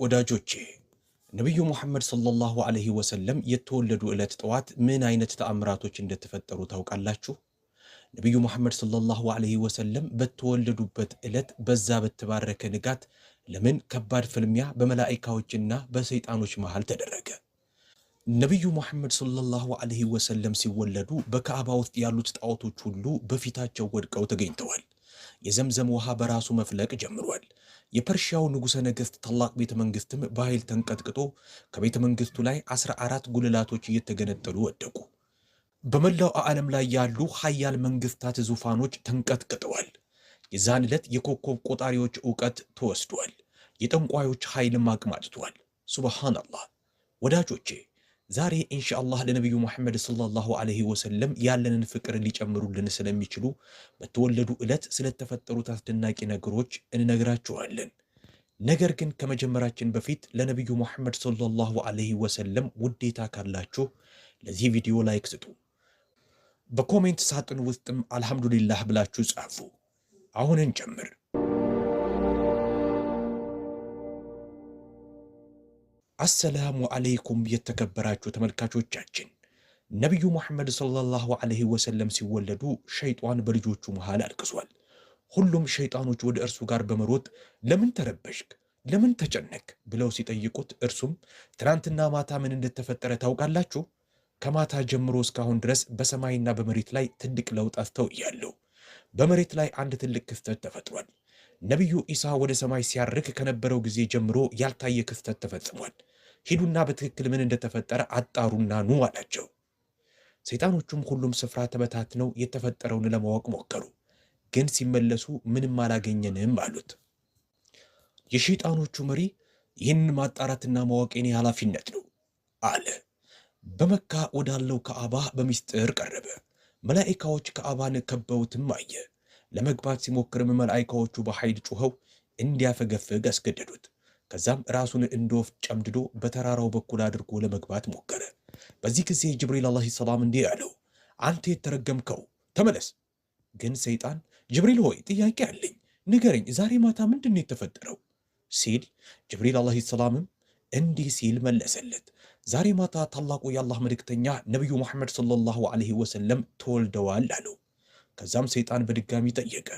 ወዳጆቼ ነብዩ ሙሐመድ ሰለላሁ ዐለይሂ ወሰለም የተወለዱ ዕለት ጠዋት ምን አይነት ተአምራቶች እንደተፈጠሩ ታውቃላችሁ? ነብዩ ሙሐመድ ሰለላሁ ዐለይሂ ወሰለም በተወለዱበት ዕለት በዛ በተባረከ ንጋት ለምን ከባድ ፍልሚያ በመላእክቶችና በሰይጣኖች መሃል ተደረገ? ነብዩ ሙሐመድ ሰለላሁ ዐለይሂ ወሰለም ሲወለዱ በካዕባ ውስጥ ያሉት ጣዖቶች ሁሉ በፊታቸው ወድቀው ተገኝተዋል። የዘምዘም ውሃ በራሱ መፍለቅ ጀምሯል። የፐርሺያው ንጉሠ ነገሥት ታላቅ ቤተ መንግስትም በኃይል ተንቀጥቅጦ ከቤተ መንግስቱ ላይ 14 ጉልላቶች እየተገነጠሉ ወደቁ። በመላው ዓለም ላይ ያሉ ሀያል መንግስታት ዙፋኖች ተንቀጥቅጠዋል። የዛን ዕለት የኮከብ ቆጣሪዎች ዕውቀት ተወስዷል። የጠንቋዮች ኃይልም አቅማጥቷል። ሱብሃንአላህ። ወዳጆቼ ዛሬ ኢንሻአላህ ለነብዩ ሙሐመድ ሰለላሁ ዐለይሂ ወሰለም ያለንን ፍቅር ሊጨምሩልን ስለሚችሉ በተወለዱ ዕለት ስለተፈጠሩት አስደናቂ ነገሮች እንነግራችኋለን። ነገር ግን ከመጀመራችን በፊት ለነብዩ ሙሐመድ ሰለላሁ ዐለይሂ ወሰለም ውዴታ ካላችሁ ለዚህ ቪዲዮ ላይክ ስጡ። በኮሜንት ሳጥን ውስጥም አልሐምዱሊላህ ብላችሁ ጻፉ። አሁን እንጀምር። አሰላሙ አለይኩም የተከበራችሁ ተመልካቾቻችን፣ ነብዩ ሙሐመድ ሰለላሁ ዐለይሂ ወሰለም ሲወለዱ ሸይጣን በልጆቹ መሃል አልቅሷል። ሁሉም ሸይጣኖች ወደ እርሱ ጋር በመሮጥ ለምን ተረበሽክ፣ ለምን ተጨነክ ብለው ሲጠይቁት እርሱም ትናንትና ማታ ምን እንደተፈጠረ ታውቃላችሁ? ከማታ ጀምሮ እስካሁን ድረስ በሰማይና በመሬት ላይ ትልቅ ለውጥ አስተውያለሁ። በመሬት ላይ አንድ ትልቅ ክስተት ተፈጥሯል። ነብዩ ኢሳ ወደ ሰማይ ሲያርግ ከነበረው ጊዜ ጀምሮ ያልታየ ክስተት ተፈጽሟል። ሂዱና በትክክል ምን እንደተፈጠረ አጣሩና ኑ አላቸው። ሰይጣኖቹም ሁሉም ስፍራ ተበታትነው የተፈጠረውን ለማወቅ ሞከሩ፣ ግን ሲመለሱ ምንም አላገኘንም አሉት። የሸይጣኖቹ መሪ ይህን ማጣራትና ማወቅ የኔ ኃላፊነት ነው አለ። በመካ ወዳለው ካዕባ በሚስጥር ቀረበ። መላኢካዎች ካዕባን ከበውትም አየ። ለመግባት ሲሞክርም መላኢካዎቹ በኃይል ጮኸው እንዲያፈገፍግ አስገደዱት። ከዛም ራሱን እንደ ወፍ ጨምድዶ በተራራው በኩል አድርጎ ለመግባት ሞከረ። በዚህ ጊዜ ጅብሪል አለይሂ ሰላም እንዲህ አለው፣ አንተ የተረገምከው ተመለስ። ግን ሰይጣን ጅብሪል ሆይ ጥያቄ አለኝ፣ ንገረኝ፣ ዛሬ ማታ ምንድን ነው የተፈጠረው ሲል ጅብሪል አለይሂ ሰላምም እንዲህ ሲል መለሰለት፣ ዛሬ ማታ ታላቁ የአላህ መልእክተኛ ነብዩ ሙሐመድ ሰለላሁ ዐለይሂ ወሰለም ተወልደዋል አለው። ከዛም ሰይጣን በድጋሚ ጠየቀ፣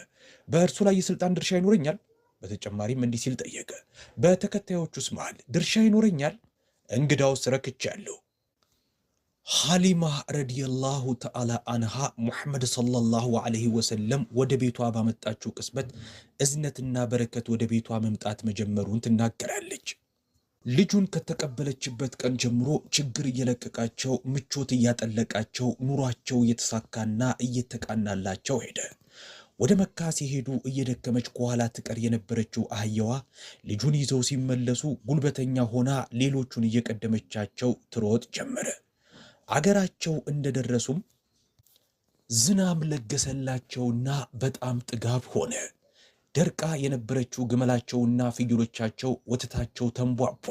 በእርሱ ላይ የስልጣን ድርሻ ይኖረኛል? በተጨማሪም እንዲህ ሲል ጠየቀ፣ በተከታዮቹስ መሃል ድርሻ ይኖረኛል? እንግዳውስ ረክቻለሁ። ሐሊማ ረዲየላሁ ተዓላ አንሃ ሙሐመድ ሰለላሁ ዐለይሂ ወሰለም ወደ ቤቷ ባመጣችው ቅጽበት እዝነትና በረከት ወደ ቤቷ መምጣት መጀመሩን ትናገራለች። ልጁን ከተቀበለችበት ቀን ጀምሮ ችግር እየለቀቃቸው፣ ምቾት እያጠለቃቸው፣ ኑሯቸው እየተሳካና እየተቃናላቸው ሄደ። ወደ መካ ሲሄዱ እየደከመች ከኋላ ትቀር የነበረችው አህያዋ ልጁን ይዘው ሲመለሱ ጉልበተኛ ሆና ሌሎቹን እየቀደመቻቸው ትሮጥ ጀመረ። አገራቸው እንደደረሱም ዝናብ ለገሰላቸውና በጣም ጥጋብ ሆነ። ደርቃ የነበረችው ግመላቸውና ፍየሎቻቸው ወተታቸው ተንቧቧ።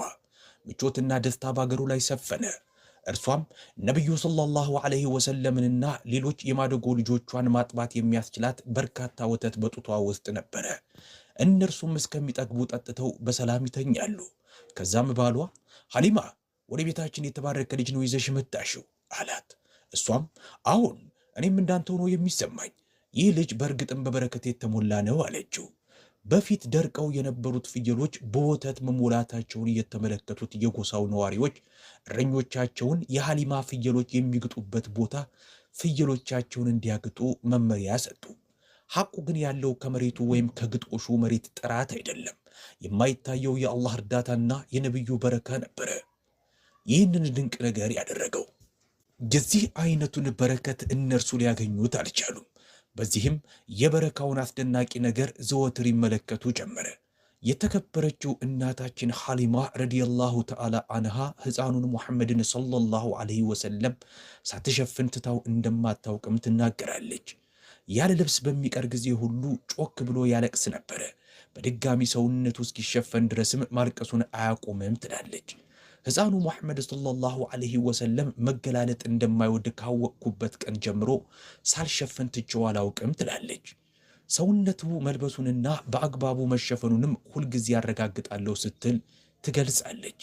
ምቾትና ደስታ በአገሩ ላይ ሰፈነ። እርሷም ነብዩ ሰለላሁ ዐለይሂ ወሰለምንና ሌሎች የማደጎ ልጆቿን ማጥባት የሚያስችላት በርካታ ወተት በጡቷ ውስጥ ነበረ። እነርሱም እስከሚጠግቡ ጠጥተው በሰላም ይተኛሉ። ከዛም ባሏ ሐሊማ ወደ ቤታችን የተባረከ ልጅ ነው ይዘሽ መጣሽው አላት። እሷም አሁን እኔም እንዳንተ ሆኖ የሚሰማኝ ይህ ልጅ በእርግጥም በበረከት የተሞላ ነው አለችው። በፊት ደርቀው የነበሩት ፍየሎች በወተት መሞላታቸውን የተመለከቱት የጎሳው ነዋሪዎች እረኞቻቸውን የሐሊማ ፍየሎች የሚግጡበት ቦታ ፍየሎቻቸውን እንዲያግጡ መመሪያ ሰጡ። ሐቁ ግን ያለው ከመሬቱ ወይም ከግጦሹ መሬት ጥራት አይደለም፣ የማይታየው የአላህ እርዳታና የነብዩ በረካ ነበረ ይህንን ድንቅ ነገር ያደረገው። የዚህ አይነቱን በረከት እነርሱ ሊያገኙት አልቻሉም። በዚህም የበረካውን አስደናቂ ነገር ዘወትር ይመለከቱ ጀመረ። የተከበረችው እናታችን ሐሊማ ረዲየላሁ ተዓላ አንሃ ሕፃኑን ሙሐመድን ሰለላሁ ዐለይሂ ወሰለም ሳትሸፍን ትታው እንደማታውቅም ትናገራለች። ያለ ልብስ በሚቀር ጊዜ ሁሉ ጮክ ብሎ ያለቅስ ነበረ። በድጋሚ ሰውነቱ እስኪሸፈን ድረስም ማልቀሱን አያቆምም ትላለች። ሕፃኑ ሙሐመድ ሰለላሁ ዐለይሂ ወሰለም መገላለጥ እንደማይወድ ካወቅኩበት ቀን ጀምሮ ሳልሸፈን ትቼው አላውቅም ትላለች። ሰውነቱ መልበሱንና በአግባቡ መሸፈኑንም ሁልጊዜ ያረጋግጣለሁ ስትል ትገልጻለች።